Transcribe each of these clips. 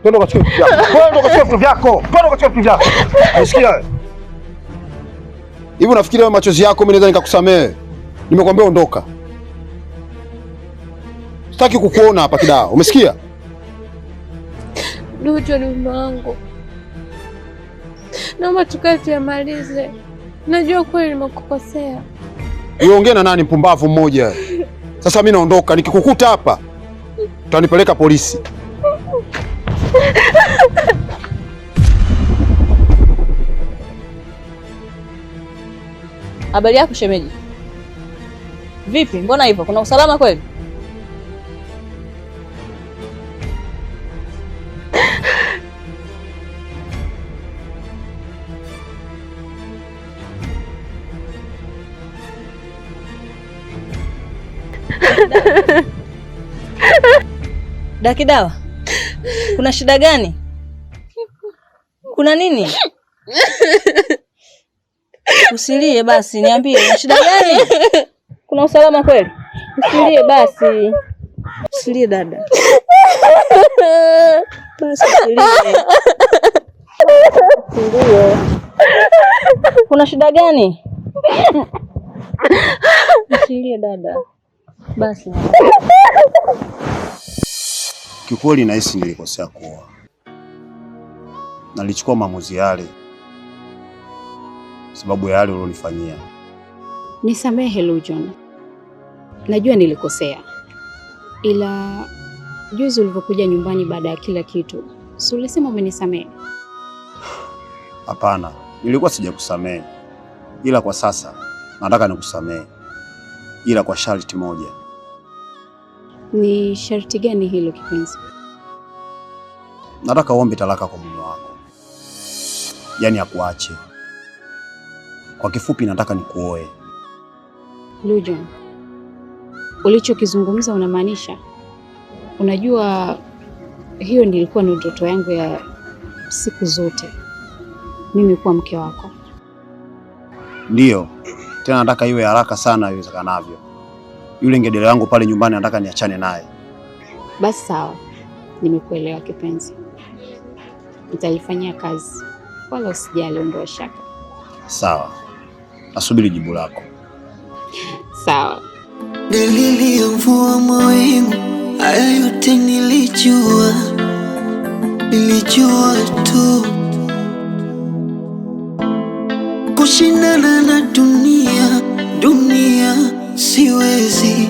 Twende ukachukue vitu vyako. Twende ukachukue vitu vyako. Twende ukachukue vitu vyako. Unasikia? Hivi unafikiri wewe machozi yako mimi naweza nikakusamehe? Nimekwambia ondoka. Sitaki kukuona hapa Kidawa. Umesikia? Ducho ni mume wangu. Naomba tukati amalize. Najua kweli nimekukosea. Uongea na nani mpumbavu mmoja? Sasa mimi naondoka, nikikukuta hapa utanipeleka polisi. Habari yako shemeji? Vipi? Mbona hivyo? Kuna usalama kweli? Dakidawa, kuna shida gani? Kuna nini? Usilie basi, niambie kuna shida gani? Kuna usalama kweli? Usilie basi. Usilie dada. Basi usilie. Usilie. Kuna shida gani? Usilie dada. Basi. Kiukweli nahisi nilikosea kuoa. Nalichukua maamuzi yale sababu ya yale ulionifanyia. Nisamehe Lujon. Najua nilikosea. Ila juzi ulivyokuja nyumbani baada ya kila kitu, si ulisema umenisamehe? Hapana, nilikuwa sijakusamehe. Ila kwa sasa nataka nikusamehe. Ila kwa sharti moja. Ni sharti gani hilo kipenzi? Nataka uombe talaka kwa mume wako. Yaani akuache. Kwa kifupi nataka nikuoe. Lujon, ulichokizungumza unamaanisha? Unajua hiyo nilikuwa ni ndoto yangu ya siku zote. Mimi kuwa mke wako. Ndiyo. Tena nataka iwe haraka sana iwezekanavyo. Yule ngedele wangu pale nyumbani nataka niachane naye. Basi sawa. Nimekuelewa kipenzi. Nitalifanyia kazi. Wala usijali, ondoa shaka. Sawa. Nasubiri jibu lako. Sawa. Dalili ya mvua mawingu, haya yote nilijua tu. Kushindana na dunia siwezi,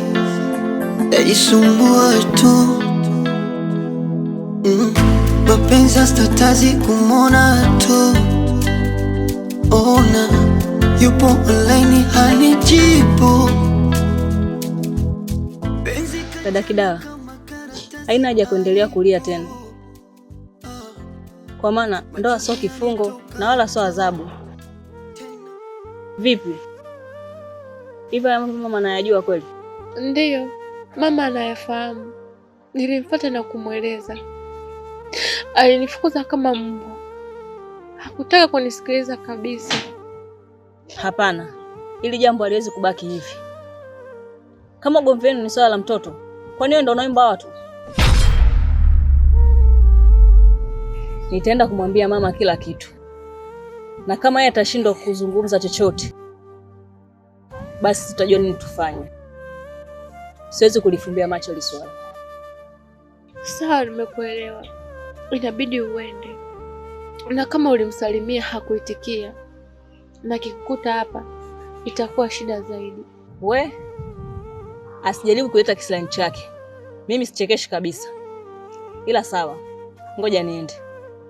najisumbua tu. Mapenzi sitatazi kumona tu. Ona yupo online hanijibu. Dada Kidawa, haina haja kuendelea kulia tena. Kwa maana ndoa sio kifungo na wala sio adhabu. Vipi? Hivi mama anayajua kweli? Ndiyo, mama anayafahamu. Nilimfuata na kumweleza. Alinifukuza kama mbwa. Hakutaka kunisikiliza kabisa. Hapana, ili jambo haliwezi kubaki hivi. Kama ugomvi wenu ni swala la mtoto, kwa nini ndio unaimba watu? Nitaenda kumwambia mama kila kitu. Na kama yeye atashindwa kuzungumza chochote, basi tutajua nini tufanye. Siwezi kulifumbia macho hili swala. Sawa, nimekuelewa. Inabidi uende. Na kama ulimsalimia hakuitikia, na kikukuta hapa, itakuwa shida zaidi. We, asijaribu kuleta kisilani chake. Mimi sichekeshi kabisa. Ila sawa, ngoja niende.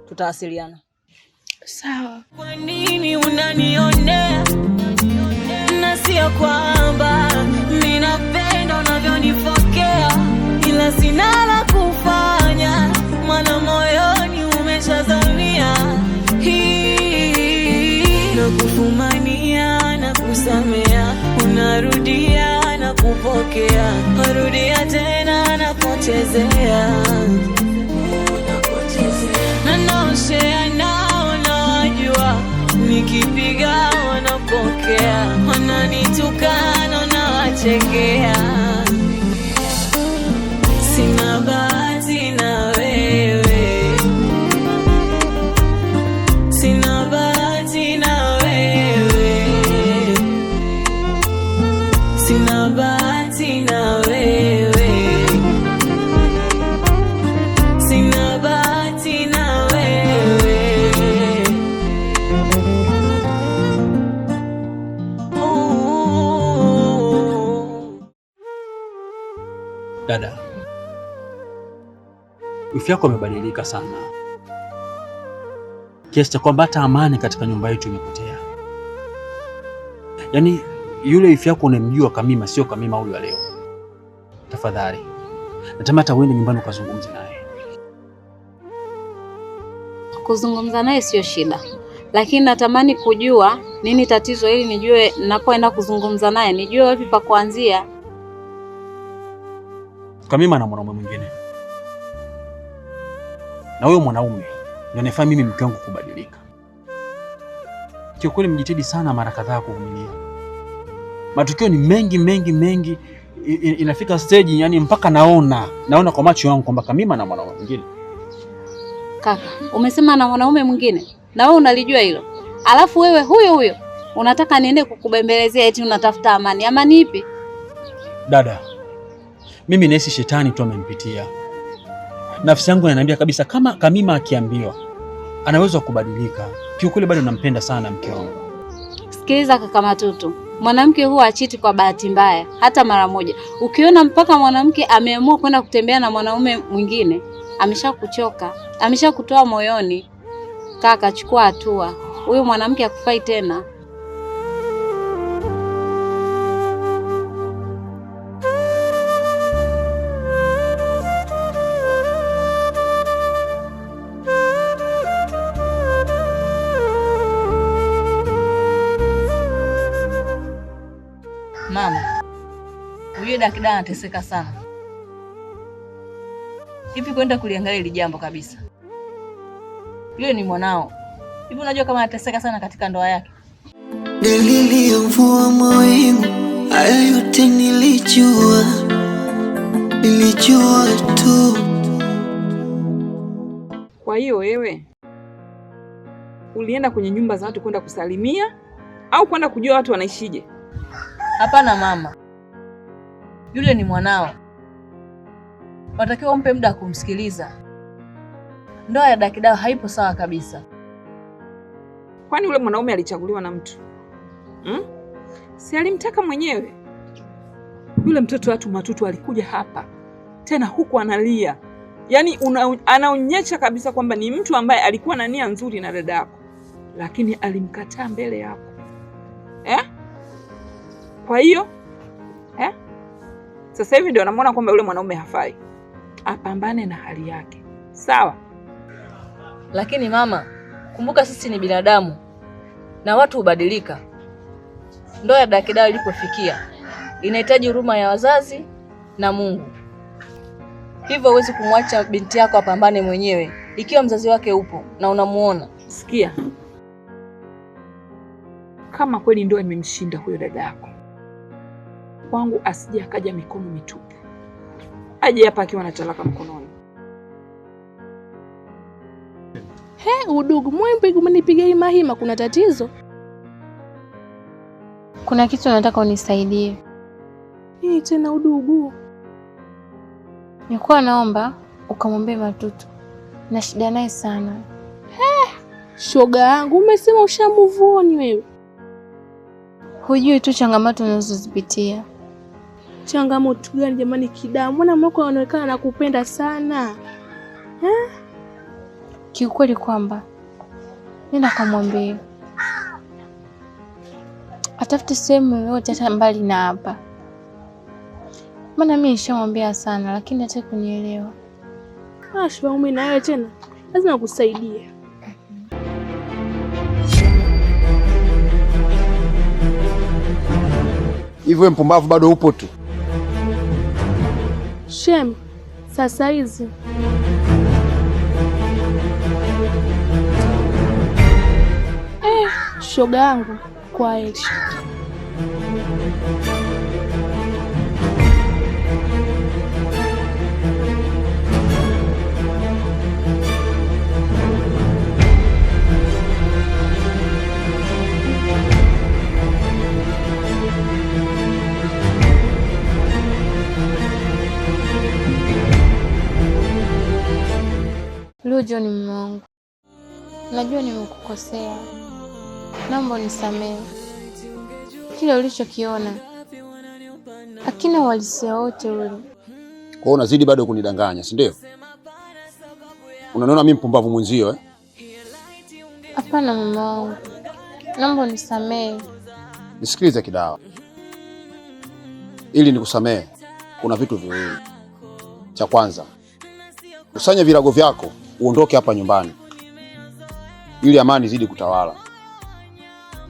Tutawasiliana. Sawa. Kwa nini unanionea? Na sio kwamba ninapenda unavyonipokea, ila sina la kufanya, maana moyoni umeshazamia. Nakufumania na kusamea, unarudia na kupokea, unarudia tena na kuchezea. Na naoshea nao nawajua, nikipiga wanapokea, wananitukana na wachekea. Sina bahati na wewe, wifi yako amebadilika sana kiasi cha kwamba hata amani katika nyumba yetu imepotea. Yaani yule wifi yako unamjua Kamima sio Kamima huyu wa leo. Tafadhali natamani hata uende nyumbani ukazungumze naye. Kuzungumza naye sio shida, lakini natamani kujua nini tatizo ili nijue ninapoenda kuzungumza naye nijue wapi pa kuanzia. Kamima na mwanaume mwingine, na huyo mwanaume ndio anafanya mimi mke wangu kubadilika. Kiukweli mjitahidi sana mara kadhaa kuvumilia. Matukio ni mengi, inafika stage yani mpaka naona kwa macho yangu kwamba Kamima na mwanaume mwingine. Kaka, umesema na mwanaume mwingine? Na wewe unalijua hilo? Alafu wewe huyo unataka niende kukubembelezea eti unatafuta amani. Amani ipi? Dada, mimi nahisi shetani tu amempitia. Nafsi yangu inaniambia kabisa kama Kamima akiambiwa anaweza kubadilika. Kiukweli bado nampenda sana mke wangu. Sikiliza kaka Matutu, mwanamke huwa achiti kwa bahati mbaya hata mara moja. Ukiona mpaka mwanamke ameamua kwenda kutembea na mwanaume mwingine, ameshakuchoka, ameshakutoa moyoni. Kaka, chukua hatua. Huyu mwanamke hakufai tena. Mama, huyu Dakida anateseka sana. Hivi kwenda kuliangalia hili jambo kabisa. Yule ni mwanao. Hivi unajua kama anateseka sana katika ndoa yake? Dalili ya mvua mawingu, haya yote nilijua tu. Kwa hiyo wewe ulienda kwenye nyumba za watu kwenda kusalimia au kwenda kujua watu wanaishije? Hapana mama. Yule ni mwanao. Watakiwa umpe muda kumsikiliza. Ndoa ya Dakida haipo sawa kabisa. Kwani yule mwanaume alichaguliwa na mtu? Si alimtaka mwenyewe? Yule mtoto watu Matutu alikuja hapa tena huku analia. Yaani anaonyesha kabisa kwamba ni mtu ambaye alikuwa na nia nzuri na dada yako, lakini alimkataa mbele yako. Kwa hiyo sasa hivi ndio anamuona kwamba yule mwanaume hafai. Apambane na hali yake. Sawa? Lakini mama, kumbuka sisi ni binadamu na watu hubadilika. Ndoa ya Dakida ilipofikia inahitaji huruma ya wazazi na Mungu. Hivyo huwezi kumwacha binti yako apambane mwenyewe ikiwa mzazi wake upo na unamuona. Sikia, kama kweli ndoa imemshinda huyo dada yako, kwangu asije akaja mikono mitupu. Aje hapa akiwa na talaka mkononi. Udugu mwembe umenipiga hima, kuna tatizo? Kuna kitu nataka unisaidie. Nini tena udugu? Nilikuwa naomba ukamwambie Matutu. Na shida naye sana. Shoga yangu, umesema ushamove on wewe. Hujui tu changamoto unazozipitia. Changamoto gani jamani Kidamu? Mbona mwako anaonekana nakupenda sana? Kiukweli kwamba nenda kamwambie atafute sehemu yoyote hata mbali na hapa. Maana mimi nishamwambia sana lakini hataki kunielewa. Shwa mimi na wewe tena lazima kukusaidia. Hivyo mpumbavu bado upo tu. Shem, sasa hizi shoga yangu kwa heri. Lujo, ni mume wangu. Najua nimekukosea. Naomba unisamehe. Kile ulichokiona hakina uhalisia wote ule. Kwa hiyo unazidi bado kunidanganya, si ndio? Unaniona mimi mpumbavu mwenzio eh? Hapana mama wangu, naomba unisamehe. Nisikilize Kidawa, ili nikusamehe kuna vitu viwili. Cha kwanza, kusanya virago vyako uondoke hapa nyumbani ili amani zidi kutawala.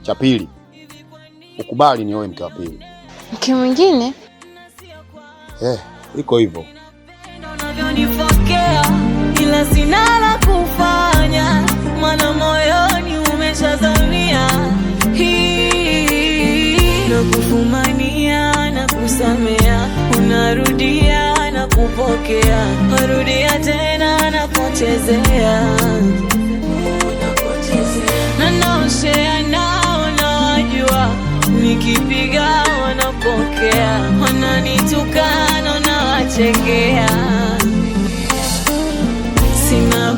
Cha pili, ukubali nioe mke wa pili. Mke mwingine? Iko hivyo. Unavyonipokea ila sina la kufanya, maana moyoni umeshazamia. Nakufumania na kusamea, unarudia na kupokea, warudia tena na kuchezea. Na naoshea nao nawajua, nikipiga wanapokea, wananitukana na wachekea. Sina